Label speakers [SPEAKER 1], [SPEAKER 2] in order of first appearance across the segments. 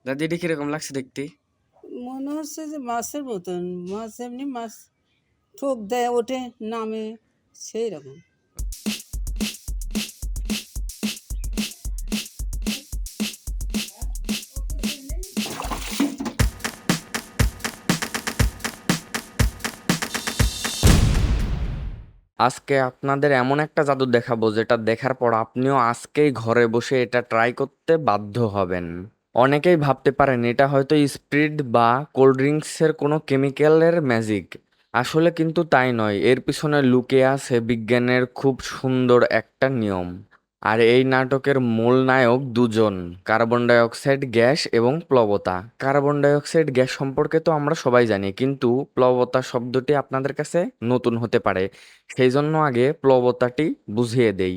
[SPEAKER 1] দাদি এটা কিরকম লাগছে দেখতে?
[SPEAKER 2] মনে হচ্ছে যে মাছের মতন, মাছ এমনি মাছ ঠোক দেয়, ওঠে, নামে, সেই রকম।
[SPEAKER 1] আজকে আপনাদের এমন একটা জাদু দেখাবো যেটা দেখার পর আপনিও আজকেই ঘরে বসে এটা ট্রাই করতে বাধ্য হবেন। অনেকেই ভাবতে পারেন এটা হয়তো স্প্রিট বা কোল্ড ড্রিঙ্কসের কোনো কেমিক্যালের ম্যাজিক। আসলে কিন্তু তাই নয়, এর পিছনে লুকিয়ে আছে বিজ্ঞানের খুব সুন্দর একটা নিয়ম। আর এই নাটকের মূল নায়ক দুজন, কার্বন ডাই অক্সাইড গ্যাস এবং প্লবতা। কার্বন ডাই অক্সাইড গ্যাস সম্পর্কে তো আমরা সবাই জানি, কিন্তু প্লবতা শব্দটি আপনাদের কাছে নতুন হতে পারে। সেই জন্য আগে প্লবতাটি বুঝিয়ে দেই।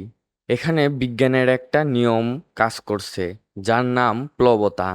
[SPEAKER 1] এখানে বিজ্ঞানের একটা নিয়ম কাজ করছে, যার নাম প্লবতা।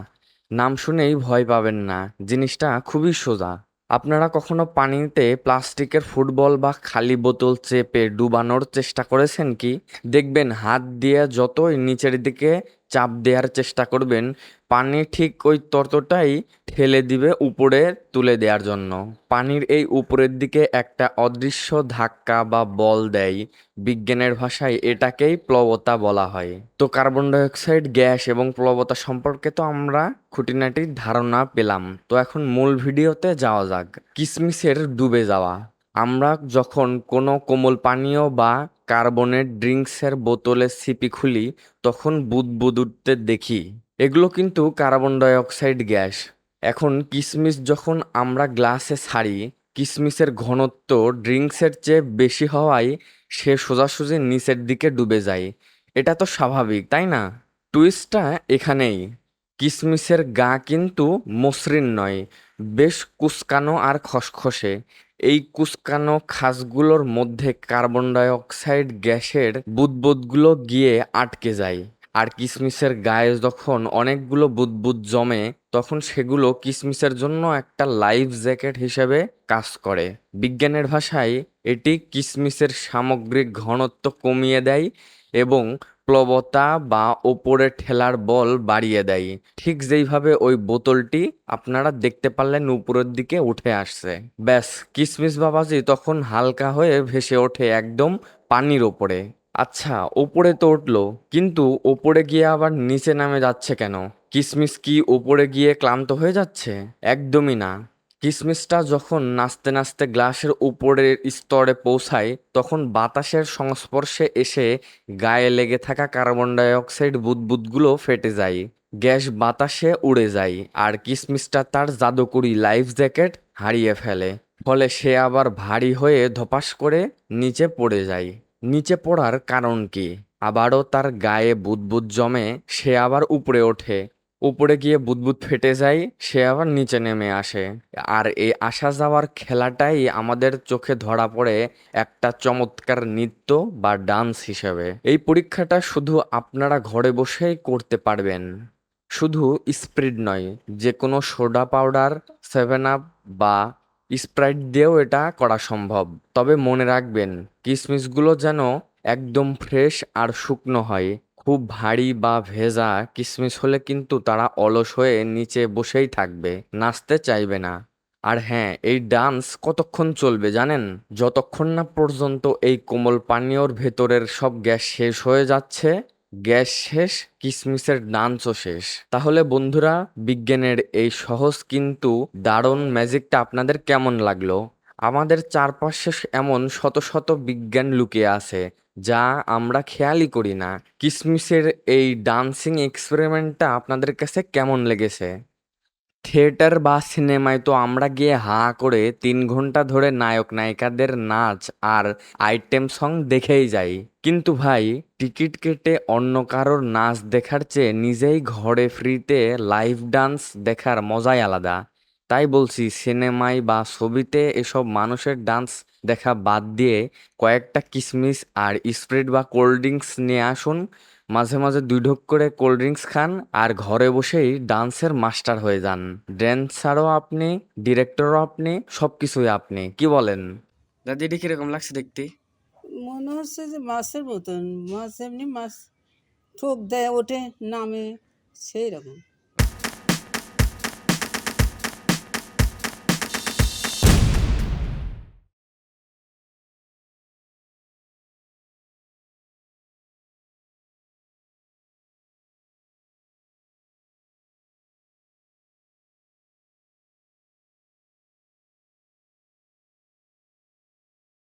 [SPEAKER 1] নাম শুনেই ভয় পাবেন না, জিনিসটা খুবই সোজা। আপনারা কখনো পানিতে প্লাস্টিকের ফুটবল বা খালি বোতল চেপে ডুবানোর চেষ্টা করেছেন কি? দেখবেন হাত দিয়ে যতই নিচের দিকে চাপ দেওয়ার চেষ্টা করবেন, পানি ঠিক ওই ততটাই ঠেলে দিবে উপরে তুলে দেওয়ার জন্য। পানির এই উপরের দিকে একটা অদৃশ্য ধাক্কা বা বল দেয়। বিজ্ঞানের ভাষায় এটাকেই প্লবতা বলা হয়। তো কার্বন ডাই অক্সাইড গ্যাস এবং প্লবতা সম্পর্কে তো আমরা খুঁটিনাটি ধারণা পেলাম, তো এখন মূল ভিডিওতে যাওয়া যাক। কিসমিসের ডুবে যাওয়া। আমরা যখন কোনো কোমল পানীয় বা কার্বনেট ড্রিঙ্কসের বোতলে সিপি খুলি, তখন বুদবুদ উঠতে দেখি। এগুলো কিন্তু কার্বন ডাই অক্সাইড গ্যাস। এখন কিসমিস যখন আমরা গ্লাসে ছাড়ি, কিসমিসের ঘনত্ব ড্রিঙ্কসের চেয়ে বেশি হওয়ায় সে সোজাসুজি নিচের দিকে ডুবে যায়। এটা তো স্বাভাবিক, তাই না? টুইস্টটা এখানেই। কিসমিসের গা কিন্তু মসৃণ নয়, বেশ কুঁচকানো আর খসখসে। এই কুঁচকানো খাসগুলোর মধ্যে কার্বন ডাই অক্সাইড গ্যাসের বুদবুদগুলো গিয়ে আটকে যায়। আর কিসমিসের গায়ে যখন অনেকগুলো বুদবুদ জমে, তখন সেগুলো কিসমিসের জন্য একটা লাইফ জ্যাকেট হিসেবে কাজ করে। বিজ্ঞানের ভাষায় এটি কিসমিসের সামগ্রিক ঘনত্ব কমিয়ে দেয় এবং প্লবতা বা ওপরে ঠেলার বল বাড়িয়ে দেয়। ঠিক যেইভাবে ওই বোতলটি আপনারা দেখতে পারলেন উপরের দিকে উঠে আসছে। ব্যাস, কিসমিস বাবাজি তখন হালকা হয়ে ভেসে ওঠে একদম পানির ওপরে। আচ্ছা, ওপরে তো উঠলো, কিন্তু ওপরে গিয়ে আবার নিচে নামে যাচ্ছে কেন? কিসমিস কি ওপরে গিয়ে ক্লান্ত হয়ে যাচ্ছে? একদমই না। কিসমিসটা যখন নাচতে নাচতে গ্লাসের উপরের স্তরে পৌঁছায়, তখন বাতাসের সংস্পর্শে এসে গায়ে লেগে থাকা কার্বন ডাই অক্সাইড বুদবুদগুলো ফেটে যায়। গ্যাস বাতাসে উড়ে যায়, আর কিসমিসটা তার জাদুকরি লাইফ জ্যাকেট হারিয়ে ফেলে। ফলে সে আবার ভারী হয়ে ধপাস করে নিচে পড়ে যায়। নিচে পড়ার কারণ কি? আবারও তার গায়ে বুদবুদ জমে, সে আবার উপরে ওঠে। উপরে গিয়ে বুদবুদ ফেটে যায়, সে আবার নিচে নেমে আসে। আর এই আসা যাওয়ার খেলাটাই আমাদের চোখে ধরা পড়ে একটা চমৎকার নৃত্য বা ডান্স হিসেবে। এই পরীক্ষাটা শুধু আপনারা ঘরে বসেই করতে পারবেন। শুধু স্প্রিড নয়, যে কোনো সোডা পাউডার, 7 আপ বা স্প্রাইট দিয়েও এটা করা সম্ভব। তবে মনে রাখবেন, কিশমিশগুলো যেন একদম ফ্রেশ আর শুকনো হয়। খুব ভারী বা ভেজা কিশমিশ হলে কিন্তু তারা অলস হয়ে নিচে বসেই থাকবে, নাচতে চাইবে না। আর হ্যাঁ, এই ডান্স কতক্ষণ চলবে জানেন? যতক্ষণ না পর্যন্ত এই কোমল পানীয়র ভেতরের সব গ্যাস শেষ হয়ে যাচ্ছে। গ্যাস শেষ, কিসমিসের ডান্সও শেষ। তাহলে বন্ধুরা, বিজ্ঞানের এই সহজ কিন্তু দারুণ ম্যাজিকটা আপনাদের কেমন লাগলো? আমাদের চারপাশে এমন শত শত বিজ্ঞান লুকিয়ে আছে, যা আমরা খেয়ালই করি না। কিসমিসের এই ডান্সিং এক্সপেরিমেন্টটা আপনাদের কাছে কেমন লেগেছে? থিয়েটার বা সিনেমায় তো আমরা গিয়ে হা করে 3 ঘন্টা ধরে নায়ক নায়িকাদের নাচ আর আইটেম সং দেখেই যাই। কিন্তু ভাই, টিকিট কেটে অন্য কারোর নাচ দেখার চেয়ে নিজেই ঘরে ফ্রিতে লাইভ ডান্স দেখার মজাই আলাদা। তাই বলছি, সিনেমায় বা ছবিতে এসব মানুষের ডান্স দেখা বাদ দিয়ে কয়েকটা কিসমিস আর স্প্রিট বা কোল্ড ড্রিঙ্কস নিয়ে আসুন। মাঝে মাঝে 2 ঢোক করে কোল্ড ড্রিঙ্কস খান, আর ঘরে বসেই ডান্সের মাস্টার হয়ে যান। ড্যান্সারও আপনি, ডিরেক্টরও আপনি, সবকিছুই আপনি। কি বলেন? দাদি এটা কিরকম লাগছে দেখতে?
[SPEAKER 2] মনে হচ্ছে যে মাছের মতন, মাছ এমনি মাছ ঠোক দেয়, ওঠে, নামে, সেই রকম।